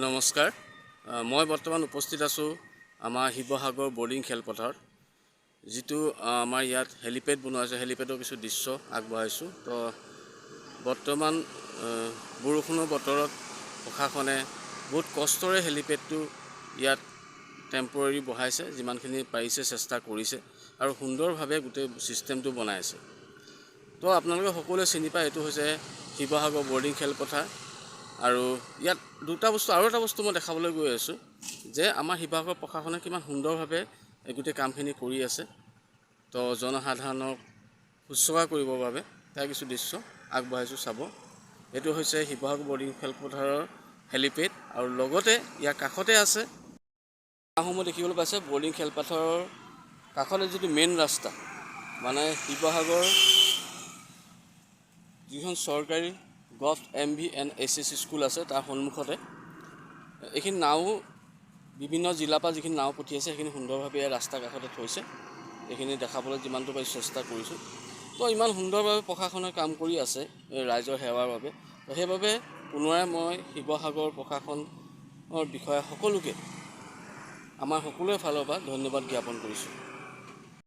নমস্কাৰ। মই বৰ্তমান উপস্থিত আছোঁ আমাৰ শিৱসাগৰ বৰ্ডিং খেলপথাৰত, যিটো আমাৰ ইয়াত হেলিপেড বনোৱা আছে। হেলিপেডৰ কিছু দৃশ্য আগবঢ়াইছোঁ। তো বৰ্তমান বৰষুণৰ বতৰত প্ৰশাসনে বহুত কষ্টৰে হেলিপেডটো ইয়াত টেম্পৰাৰী বহাইছে, যিমানখিনি পাৰিছে চেষ্টা কৰিছে আৰু সুন্দৰভাৱে গোটেই ছিষ্টেমটো বনাই আছে। তো আপোনালোকে সকলোৱে চিনি পায়, এইটো হৈছে শিৱসাগৰ বৰ্ডিং খেলপথাৰ। আৰু ইয়াত আৰু এটা বস্তু মই দেখাবলৈ গৈ আছোঁ যে আমাৰ শিৱসাগৰ প্ৰশাসনে কিমান সুন্দৰভাৱে এই গোটেই কামখিনি কৰি আছে। তো জনসাধাৰণক শুশ্ৰূষা কৰিবৰ বাবে তাৰ কিছু দৃশ্য আগবঢ়াইছোঁ, চাব। এইটো হৈছে শিৱসাগৰ বৰ্ডিং খেলপথাৰৰ হেলিপেড আৰু লগতে ইয়াৰ কাষতে আছে সময় দেখিবলৈ পাইছে বৰ্ডিং খেলপথাৰৰ কাষতে যিটো মেইন ৰাস্তা, মানে শিৱসাগৰ যিখন চৰকাৰী গভ MVN স্কুল আছে তাৰ সন্মুখতে এইখিনি নাও, বিভিন্ন জিলাৰ পৰা যিখিনি নাও পঠিয়াইছে সেইখিনি সুন্দৰভাৱে ৰাস্তাৰ কাষতে থৈছে। এইখিনি দেখাবলৈ যিমানটো পাৰি চেষ্টা কৰিছোঁ। তো ইমান সুন্দৰভাৱে প্ৰশাসনে কাম কৰি আছে ৰাইজৰ সেৱাৰ বাবে। তো সেইবাবে পুনৰাই মই শিৱসাগৰ প্ৰশাসনৰ বিষয়া সকলোকে আমাৰ সকলোৰে ফালৰ পৰা ধন্যবাদ জ্ঞাপন কৰিছোঁ।